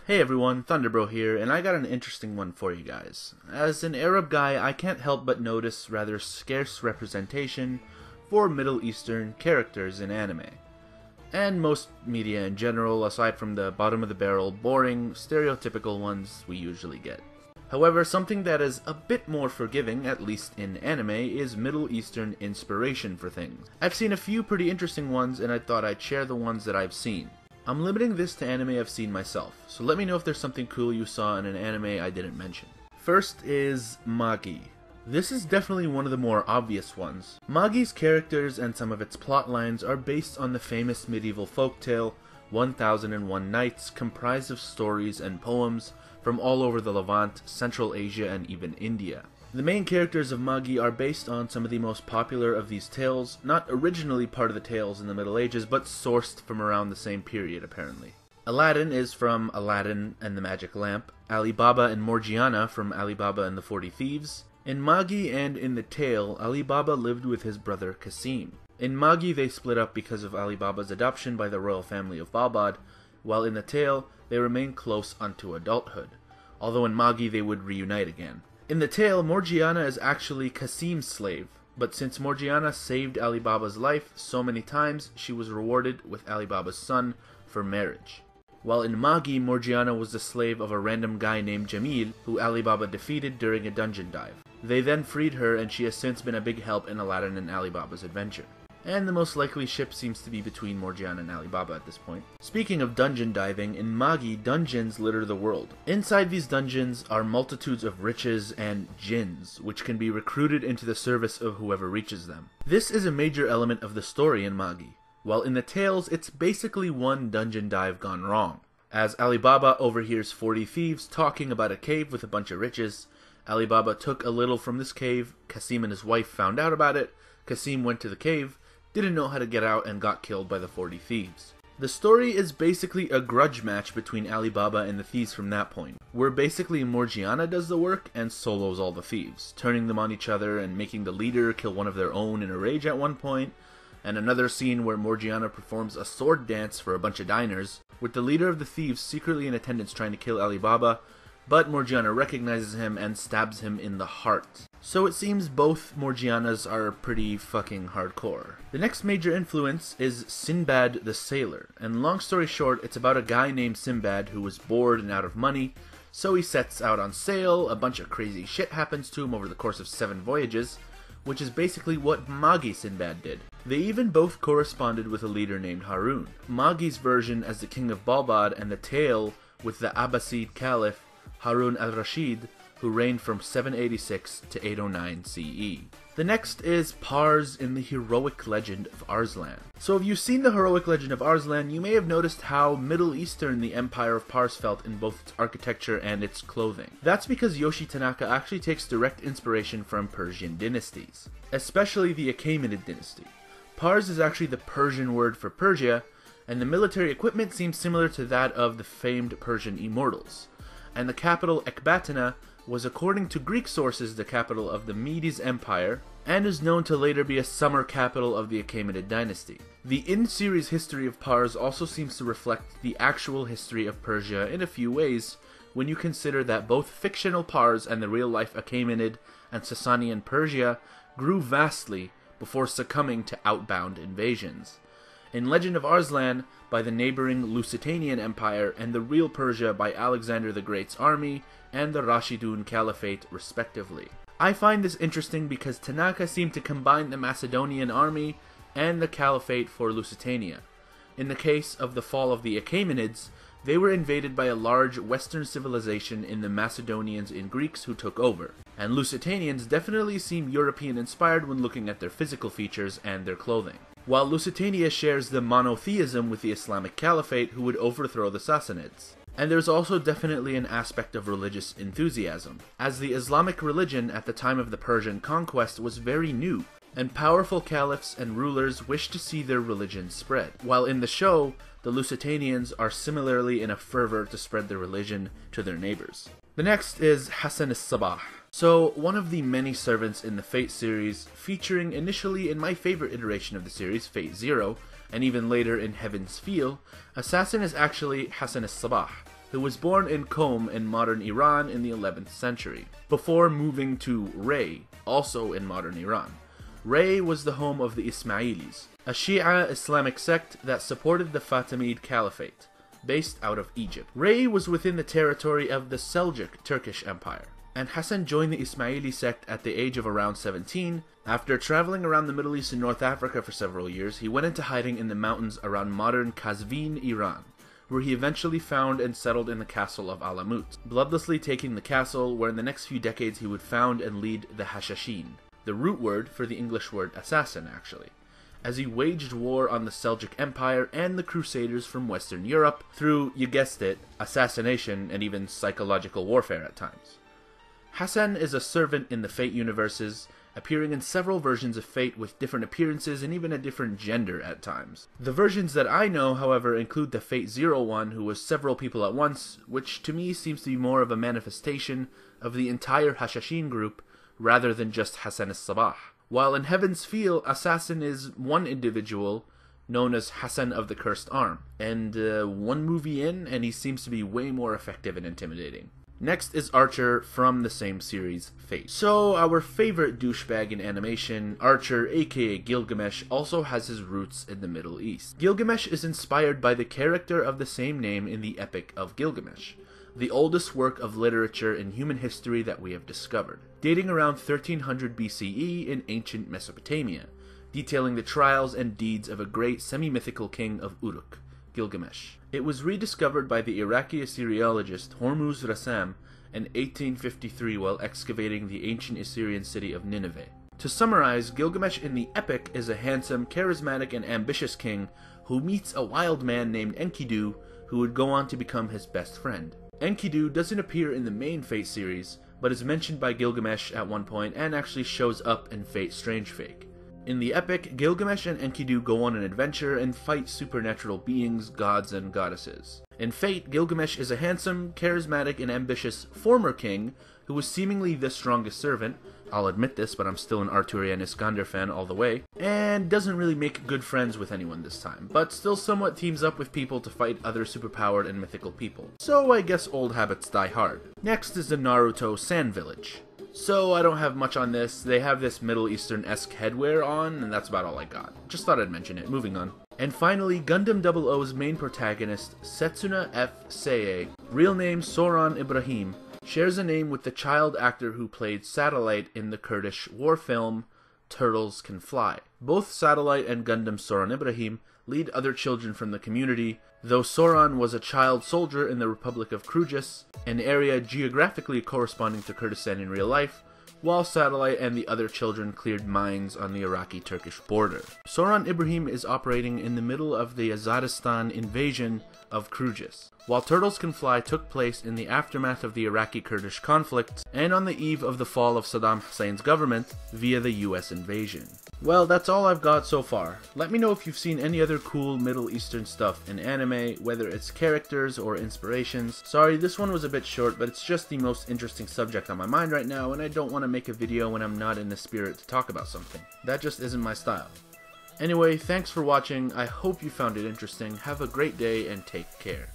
Hey everyone, Thunderbro here, and I got an interesting one for you guys. As an Arab guy, I can't help but notice rather scarce representation for Middle Eastern characters in anime. And most media in general, aside from the bottom of the barrel, boring, stereotypical ones we usually get. However, something that is a bit more forgiving, at least in anime, is Middle Eastern inspiration for things. I've seen a few pretty interesting ones, and I thought I'd share the ones that I've seen. I'm limiting this to anime I've seen myself, so let me know if there's something cool you saw in an anime I didn't mention. First is Magi. This is definitely one of the more obvious ones. Magi's characters and some of its plot lines are based on the famous medieval folktale 1001 Nights, comprised of stories and poems from all over the Levant, Central Asia, and even India. The main characters of Magi are based on some of the most popular of these tales, not originally part of the tales in the Middle Ages, but sourced from around the same period apparently. Aladdin is from Aladdin and the Magic Lamp, Ali Baba and Morgiana from Ali Baba and the 40 Thieves. In Magi and in the tale, Ali Baba lived with his brother Cassim. In Magi they split up because of Ali Baba's adoption by the royal family of Balbad, while in the tale they remained close unto adulthood, although in Magi they would reunite again. In the tale, Morgiana is actually Cassim's slave, but since Morgiana saved Ali Baba's life so many times, she was rewarded with Ali Baba's son for marriage. While in Magi, Morgiana was the slave of a random guy named Jamil, who Ali Baba defeated during a dungeon dive. They then freed her, and she has since been a big help in Aladdin and Ali Baba's adventure. And the most likely ship seems to be between Morgiana and Ali Baba at this point. Speaking of dungeon diving, in Magi, dungeons litter the world. Inside these dungeons are multitudes of riches and jinns, which can be recruited into the service of whoever reaches them. This is a major element of the story in Magi, while in the tales it's basically one dungeon dive gone wrong. As Ali Baba overhears 40 thieves talking about a cave with a bunch of riches, Ali Baba took a little from this cave, Cassim and his wife found out about it, Cassim went to the cave, didn't know how to get out, and got killed by the 40 thieves. The story is basically a grudge match between Ali Baba and the thieves from that point, where basically Morgiana does the work and solos all the thieves, turning them on each other and making the leader kill one of their own in a rage at one point, and another scene where Morgiana performs a sword dance for a bunch of diners, with the leader of the thieves secretly in attendance trying to kill Ali Baba, but Morgiana recognizes him and stabs him in the heart. So it seems both Morgianas are pretty fucking hardcore. The next major influence is Sinbad the Sailor, and long story short, it's about a guy named Sinbad who was bored and out of money, so he sets out on sail, a bunch of crazy shit happens to him over the course of 7 voyages, which is basically what Magi Sinbad did. They even both corresponded with a leader named Harun. Magi's version as the king of Balbad, and the tale with the Abbasid Caliph Harun al-Rashid, who reigned from 786 to 809 CE. The next is Pars in the Heroic Legend of Arslan. So if you've seen the Heroic Legend of Arslan, you may have noticed how Middle Eastern the Empire of Pars felt in both its architecture and its clothing. That's because Yoshi Tanaka actually takes direct inspiration from Persian dynasties, especially the Achaemenid dynasty. Pars is actually the Persian word for Persia, and the military equipment seems similar to that of the famed Persian immortals. And the capital Ecbatana was, according to Greek sources, the capital of the Medes Empire, and is known to later be a summer capital of the Achaemenid dynasty. The in-series history of Pars also seems to reflect the actual history of Persia in a few ways, when you consider that both fictional Pars and the real-life Achaemenid and Sasanian Persia grew vastly before succumbing to outbound invasions. In Legend of Arslan, by the neighboring Lusitanian Empire, and the real Persia by Alexander the Great's army and the Rashidun Caliphate respectively. I find this interesting because Tanaka seemed to combine the Macedonian army and the Caliphate for Lusitania. In the case of the fall of the Achaemenids, they were invaded by a large Western civilization in the Macedonians and Greeks who took over, and Lusitanians definitely seem European-inspired when looking at their physical features and their clothing. While Lusitania shares the monotheism with the Islamic Caliphate, who would overthrow the Sassanids. And there's also definitely an aspect of religious enthusiasm, as the Islamic religion at the time of the Persian conquest was very new, and powerful caliphs and rulers wished to see their religion spread. While in the show, the Lusitanians are similarly in a fervor to spread their religion to their neighbors. The next is Hassan as-Sabah. So, one of the many servants in the Fate series, featuring initially in my favorite iteration of the series, Fate Zero, and even later in Heaven's Feel, Assassin is actually Hassan as-Sabah, who was born in Qom in modern Iran in the 11th century, before moving to Ray, also in modern Iran. Ray was the home of the Ismailis, a Shia Islamic sect that supported the Fatimid Caliphate, based out of Egypt. Ray was within the territory of the Seljuk Turkish Empire, and Hassan joined the Ismaili sect at the age of around 17. After traveling around the Middle East and North Africa for several years, he went into hiding in the mountains around modern Qazvin, Iran, where he eventually found and settled in the castle of Alamut, bloodlessly taking the castle, where in the next few decades he would found and lead the Hashashin, the root word for the English word assassin actually, as he waged war on the Seljuk Empire and the Crusaders from Western Europe through, you guessed it, assassination and even psychological warfare at times. Hassan is a servant in the Fate universes, appearing in several versions of Fate with different appearances and even a different gender at times. The versions that I know, however, include the Fate 01, who was several people at once, which to me seems to be more of a manifestation of the entire Hashashin group rather than just Hassan as-Sabah. While in Heaven's Feel, Assassin is one individual known as Hassan of the Cursed Arm, and one movie in, and he seems to be way more effective and intimidating. Next is Archer from the same series, Fate. So, our favorite douchebag in animation, Archer aka Gilgamesh, also has his roots in the Middle East. Gilgamesh is inspired by the character of the same name in the Epic of Gilgamesh, the oldest work of literature in human history that we have discovered, dating around 1300 BCE in ancient Mesopotamia, detailing the trials and deeds of a great semi-mythical king of Uruk, Gilgamesh. It was rediscovered by the Iraqi Assyriologist Hormuz Rassam in 1853 while excavating the ancient Assyrian city of Nineveh. To summarize, Gilgamesh in the epic is a handsome, charismatic, and ambitious king who meets a wild man named Enkidu, who would go on to become his best friend. Enkidu doesn't appear in the main Fate series, but is mentioned by Gilgamesh at one point and actually shows up in Fate Strange Fake. In the epic, Gilgamesh and Enkidu go on an adventure and fight supernatural beings, gods, and goddesses. In Fate, Gilgamesh is a handsome, charismatic, and ambitious former king who was seemingly the strongest servant. I'll admit this, but I'm still an Arturian Iskander fan all the way, and doesn't really make good friends with anyone this time, but still somewhat teams up with people to fight other superpowered and mythical people. So I guess old habits die hard. Next is the Naruto Sand Village. So I don't have much on this. They have this Middle Eastern-esque headwear on, and that's about all I got. Just thought I'd mention it. Moving on. And finally, Gundam 00's main protagonist, Setsuna F. Seiei, real name Soran Ibrahim, shares a name with the child actor who played Satellite in the Kurdish war film Turtles Can Fly. Both Satellite and Gundam Soran Ibrahim lead other children from the community, though Soran was a child soldier in the Republic of Krugis, an area geographically corresponding to Kurdistan in real life, while Satellite and the other children cleared mines on the Iraqi-Turkish border. Soran Ibrahim is operating in the middle of the Azadistan invasion of Krugis, while Turtles Can Fly took place in the aftermath of the Iraqi-Kurdish conflict and on the eve of the fall of Saddam Hussein's government via the US invasion. Well, that's all I've got so far. Let me know if you've seen any other cool Middle Eastern stuff in anime, whether it's characters or inspirations. Sorry, this one was a bit short, but it's just the most interesting subject on my mind right now, and I don't want to make a video when I'm not in the spirit to talk about something. That just isn't my style. Anyway, thanks for watching. I hope you found it interesting. Have a great day and take care.